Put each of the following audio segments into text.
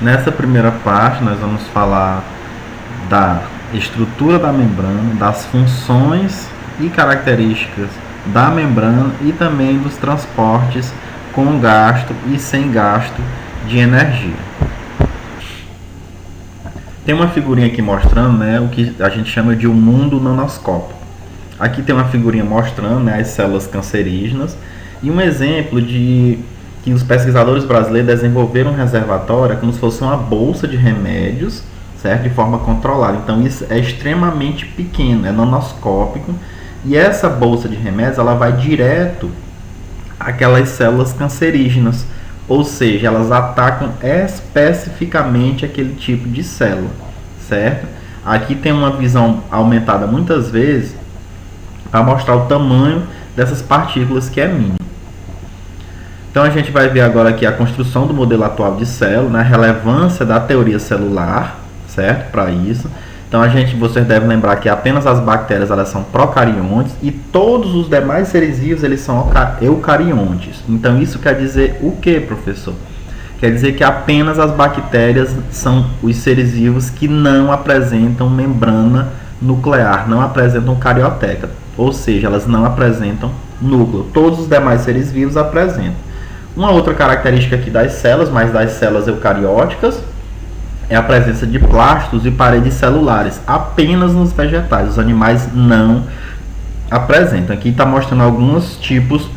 Nessa primeira parte, nós vamos falar da estrutura da membrana, das funções e características da membrana e também dos transportes com gasto e sem gasto de energia. Tem uma figurinha aqui mostrando, né, o que a gente chama de um mundo nanoscópico. Aqui tem uma figurinha mostrando, né, as células cancerígenas e um exemplo de que os pesquisadores brasileiros desenvolveram um reservatório como se fosse uma bolsa de remédios, certo? De forma controlada. Então isso é extremamente pequeno, é nanoscópico, e essa bolsa de remédios ela vai direto àquelas células cancerígenas, ou seja, elas atacam especificamente aquele tipo de célula, certo? Aqui tem uma visão aumentada muitas vezes para mostrar o tamanho dessas partículas, que é mínimo. Então a gente vai ver agora aqui a construção do modelo atual de célula, né, a relevância da teoria celular, certo? Para isso. Então vocês devem lembrar que apenas as bactérias elas são procariontes e todos os demais seres vivos eles são eucariontes. Então isso quer dizer o que, professor? Quer dizer que apenas as bactérias são os seres vivos que não apresentam membrana nuclear, não apresentam carioteca, ou seja, elas não apresentam núcleo. Todos os demais seres vivos apresentam. Uma outra característica aqui das células, mas das células eucarióticas, é a presença de plastos e paredes celulares, apenas nos vegetais. Os animais não apresentam. Aqui está mostrando alguns tipos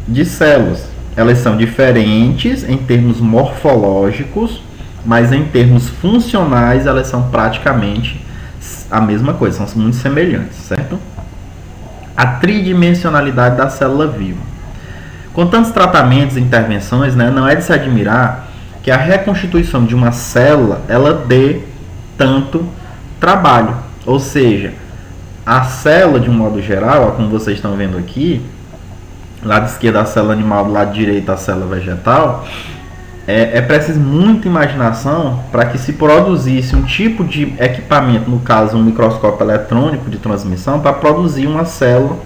de células. Elas são diferentes em termos morfológicos, mas em termos funcionais elas são praticamente a mesma coisa, são muito semelhantes, certo? A tridimensionalidade da célula viva. Com tantos tratamentos e intervenções, né, não é de se admirar que a reconstituição de uma célula ela dê tanto trabalho. Ou seja, a célula, de um modo geral, como vocês estão vendo aqui, lado esquerdo a célula animal, do lado direito a célula vegetal, é preciso muita imaginação para que se produzisse um tipo de equipamento, no caso um microscópio eletrônico de transmissão, para produzir uma célula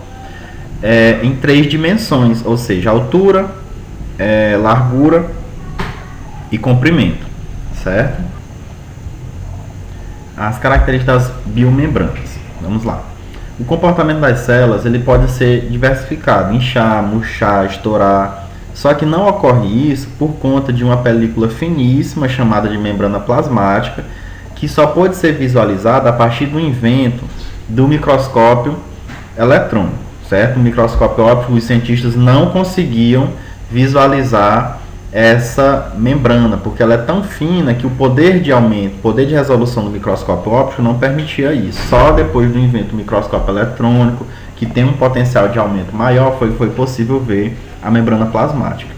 em 3 dimensões, ou seja, altura, largura e comprimento, certo? As características das biomembranas. Vamos lá. O comportamento das células ele pode ser diversificado, inchar, murchar, estourar. Só que não ocorre isso por conta de uma película finíssima chamada de membrana plasmática, que só pode ser visualizada a partir do invento do microscópio eletrônico, certo? O microscópio óptico, os cientistas não conseguiam visualizar essa membrana, porque ela é tão fina que o poder de aumento, o poder de resolução do microscópio óptico não permitia isso. Só depois do invento do microscópio eletrônico, que tem um potencial de aumento maior, foi possível ver a membrana plasmática.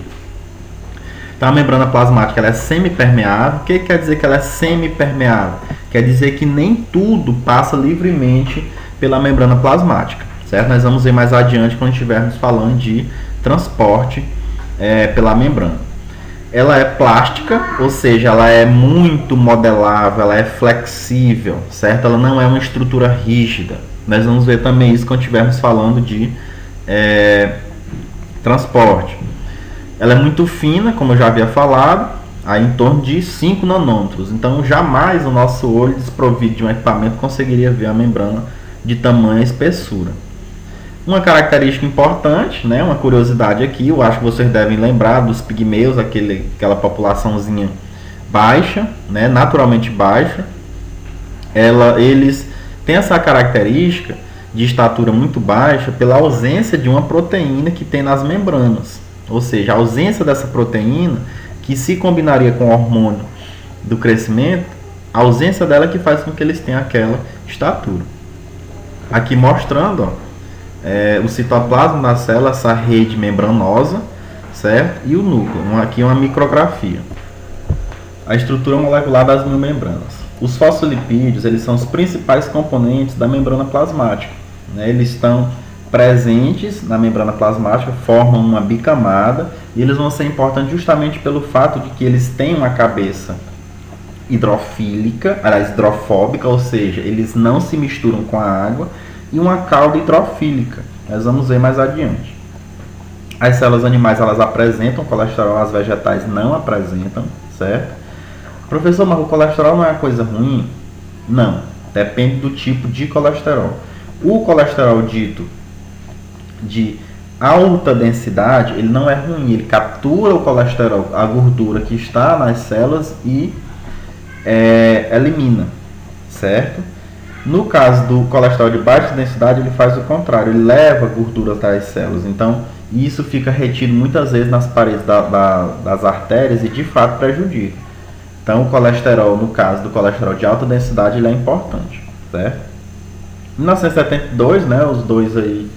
Então a membrana plasmática ela é semipermeável. O que quer dizer que ela é semipermeável? Quer dizer que nem tudo passa livremente pela membrana plasmática, certo? Nós vamos ver mais adiante quando estivermos falando de transporte pela membrana. Ela é plástica, ou seja, ela é muito modelável, ela é flexível, certo? Ela não é uma estrutura rígida. Nós vamos ver também isso quando estivermos falando de transporte. Ela é muito fina, como eu já havia falado, aí em torno de 5 nanômetros. Então, jamais o nosso olho desprovido de um equipamento conseguiria ver a membrana de tamanha espessura. Uma característica importante, né, uma curiosidade aqui, eu acho que vocês devem lembrar dos pigmeus, aquela populaçãozinha baixa, né, naturalmente baixa. Eles têm essa característica de estatura muito baixa pela ausência de uma proteína que tem nas membranas. Ou seja, a ausência dessa proteína, que se combinaria com o hormônio do crescimento, a ausência dela que faz com que eles tenham aquela estatura. Aqui mostrando, o citoplasma da célula, essa rede membranosa, certo? E o núcleo. Aqui é uma micrografia. A estrutura molecular das membranas. Os fosfolipídios eles são os principais componentes da membrana plasmática, né? Eles estão presentes na membrana plasmática, formam uma bicamada e eles vão ser importantes justamente pelo fato de que eles têm uma cabeça hidrofílica, aliás, hidrofóbica, ou seja, eles não se misturam com a água, e uma cauda hidrofílica. Nós vamos ver mais adiante. As células animais elas apresentam colesterol, as vegetais não apresentam, certo? Professor, mas o colesterol não é uma coisa ruim? Não, depende do tipo de colesterol. O colesterol dito de alta densidade, ele não é ruim, ele captura o colesterol, a gordura que está nas células e elimina, certo? No caso do colesterol de baixa densidade, ele faz o contrário, ele leva a gordura até as células. Então, isso fica retido muitas vezes nas paredes das artérias e de fato prejudica. Então, o colesterol, no caso do colesterol de alta densidade, ele é importante, certo? Em 1972, né, os dois aí,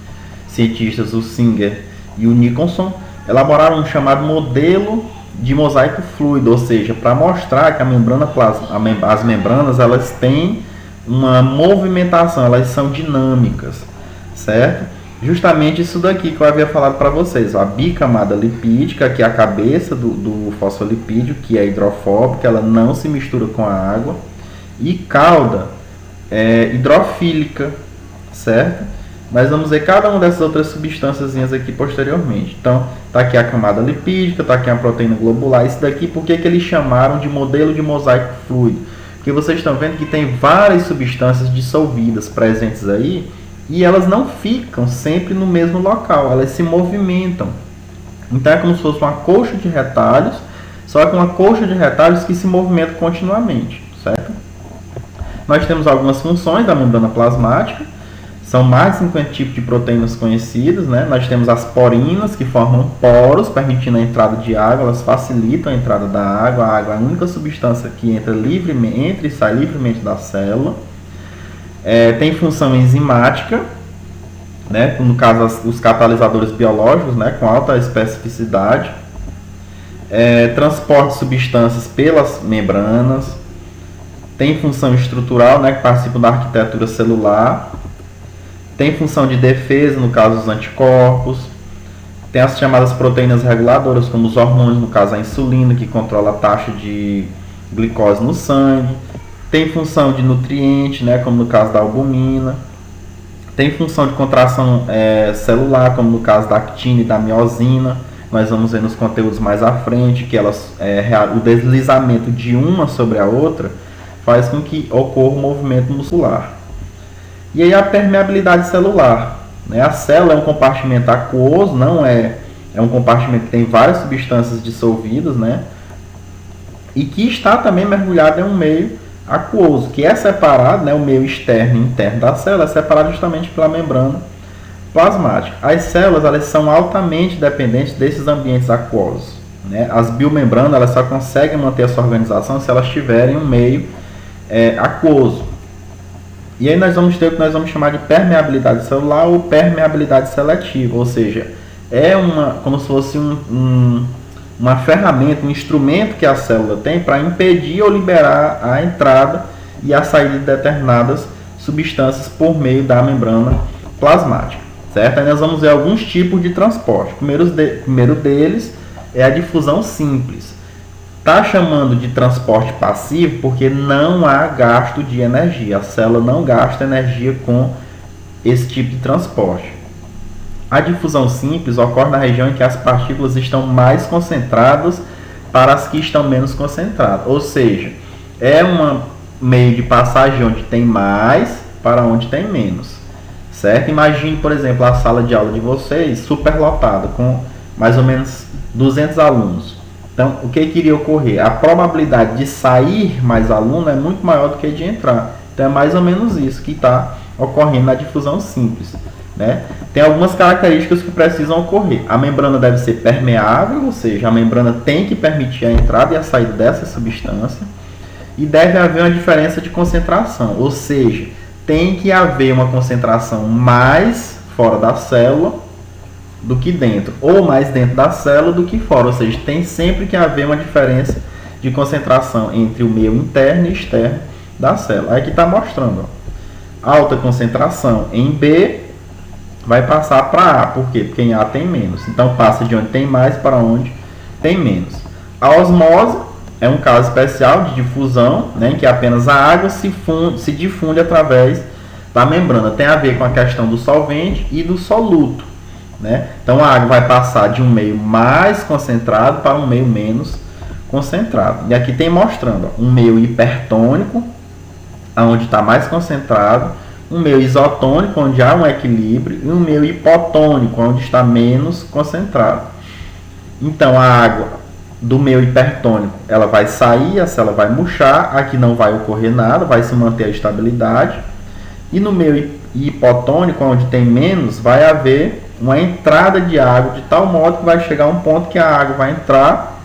cientistas, o Singer e o Nicholson, elaboraram um chamado modelo de mosaico fluido, ou seja, para mostrar que as membranas elas têm uma movimentação, elas são dinâmicas, certo? Justamente isso daqui que eu havia falado para vocês, a bicamada lipídica, que é a cabeça do fosfolipídio, que é hidrofóbica, ela não se mistura com a água, e cauda hidrofílica, certo? Nós vamos ver cada uma dessas outras substâncias aqui posteriormente. Então, está aqui a camada lipídica, está aqui a proteína globular. Isso daqui, por que eles chamaram de modelo de mosaico fluido? Porque vocês estão vendo que tem várias substâncias dissolvidas presentes aí, e elas não ficam sempre no mesmo local, elas se movimentam. Então é como se fosse uma colcha de retalhos, só que uma colcha de retalhos que se movimenta continuamente, certo? Nós temos algumas funções da membrana plasmática, são mais de 50 tipos de proteínas conhecidas, né? Nós temos as porinas, que formam poros, permitindo a entrada de água, elas facilitam a entrada da água. A água é a única substância que entra e sai livremente da célula. Tem função enzimática, né? No caso, os catalisadores biológicos, né? Com alta especificidade. Transporte de substâncias pelas membranas. Tem função estrutural, né? Que participa da arquitetura celular. Tem função de defesa, no caso os anticorpos. Tem as chamadas proteínas reguladoras, como os hormônios, no caso a insulina, que controla a taxa de glicose no sangue. Tem função de nutriente, né, como no caso da albumina. Tem função de contração celular, como no caso da actina e da miosina. Nós vamos ver nos conteúdos mais à frente que o deslizamento de uma sobre a outra faz com que ocorra um movimento muscular. E aí a permeabilidade celular, né? A célula é um compartimento aquoso, não é um compartimento que tem várias substâncias dissolvidas, né? E que está também mergulhado em um meio aquoso, que é separado, né? O meio externo e interno da célula é separado justamente pela membrana plasmática. As células elas são altamente dependentes desses ambientes aquosos, né? As biomembranas elas só conseguem manter a sua organização se elas tiverem um meio aquoso. E aí nós vamos ter o que nós vamos chamar de permeabilidade celular ou permeabilidade seletiva, ou seja, como se fosse uma ferramenta, um instrumento que a célula tem para impedir ou liberar a entrada e a saída de determinadas substâncias por meio da membrana plasmática, certo? Aí nós vamos ver alguns tipos de transporte. O primeiro deles é a difusão simples. Está chamando de transporte passivo porque não há gasto de energia. A célula não gasta energia com esse tipo de transporte. A difusão simples ocorre na região em que as partículas estão mais concentradas para as que estão menos concentradas. Ou seja, é um meio de passagem onde tem mais para onde tem menos. Certo? Imagine, por exemplo, a sala de aula de vocês superlotada com mais ou menos 200 alunos. Então, o que iria ocorrer? A probabilidade de sair mais aluno é muito maior do que de entrar. Então, é mais ou menos isso que está ocorrendo na difusão simples, né? Tem algumas características que precisam ocorrer. A membrana deve ser permeável, ou seja, a membrana tem que permitir a entrada e a saída dessa substância. E deve haver uma diferença de concentração, ou seja, tem que haver uma concentração mais fora da célula do que dentro, ou mais dentro da célula do que fora, ou seja, tem sempre que haver uma diferença de concentração entre o meio interno e externo da célula. Aí que está mostrando, ó, alta concentração em B vai passar para A, por quê? Porque em A tem menos, então passa de onde tem mais para onde tem menos. A osmose é um caso especial de difusão, né, em que apenas a água se difunde através da membrana, tem a ver com a questão do solvente e do soluto. Né? Então a água vai passar de um meio mais concentrado para um meio menos concentrado. E aqui tem mostrando ó, um meio hipertônico, onde está mais concentrado, um meio isotônico, onde há um equilíbrio, e um meio hipotônico, onde está menos concentrado. Então a água do meio hipertônico ela vai sair, a célula vai murchar, aqui não vai ocorrer nada, vai se manter a estabilidade. E no meio hipotônico, onde tem menos, vai haver uma entrada de água de tal modo que vai chegar um ponto que a água vai entrar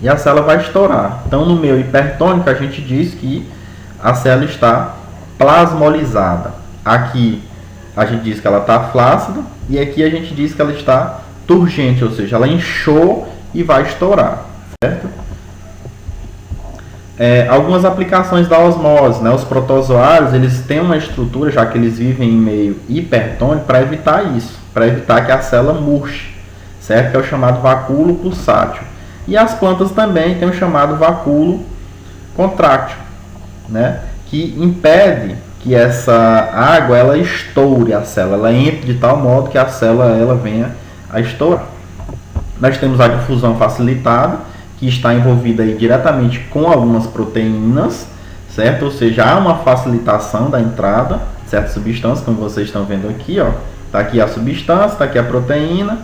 e a célula vai estourar. Então no meio hipertônico a gente diz que a célula está plasmolizada. Aqui a gente diz que ela está flácida e aqui a gente diz que ela está turgente, ou seja, ela inchou e vai estourar, certo? Algumas aplicações da osmose, né? Os protozoários eles têm uma estrutura, já que eles vivem em meio hipertônico, para evitar isso, para evitar que a célula murche, certo? Que é o chamado vacúolo pulsátil. E as plantas também têm o chamado vacúolo contrátil, né? Que impede que essa água ela estoure a célula, ela entre de tal modo que a célula ela venha a estourar. Nós temos a difusão facilitada, que está envolvida aí diretamente com algumas proteínas, certo? Ou seja, há uma facilitação da entrada de certas substâncias, como vocês estão vendo aqui, ó. Está aqui a substância, está aqui a proteína,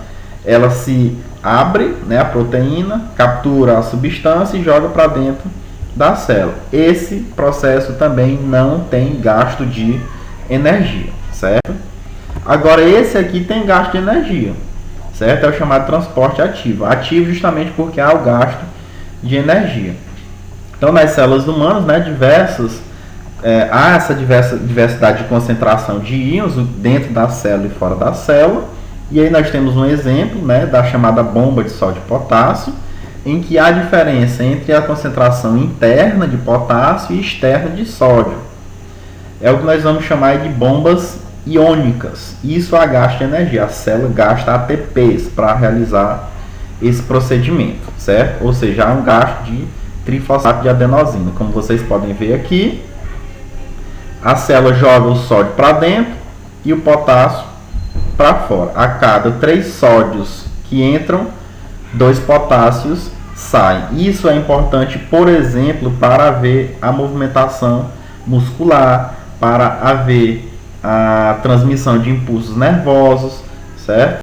ela se abre, né, a proteína, captura a substância e joga para dentro da célula. Esse processo também não tem gasto de energia, certo? Agora esse aqui tem gasto de energia, certo? É o chamado transporte ativo. Ativo justamente porque há o gasto de energia. Então nas células humanas, né, há essa diversidade de concentração de íons dentro da célula e fora da célula. E aí nós temos um exemplo, né, da chamada bomba de sódio e potássio, em que há diferença entre a concentração interna de potássio e externa de sódio. É o que nós vamos chamar de bombas iônicas. Isso há gasto de energia. A célula gasta ATPs para realizar esse procedimento, certo? Ou seja, há um gasto de trifosfato de adenosina. Como vocês podem ver aqui, a célula joga o sódio para dentro e o potássio para fora. A cada 3 sódios que entram, 2 potássios saem. Isso é importante, por exemplo, para haver a movimentação muscular, para haver a transmissão de impulsos nervosos, certo?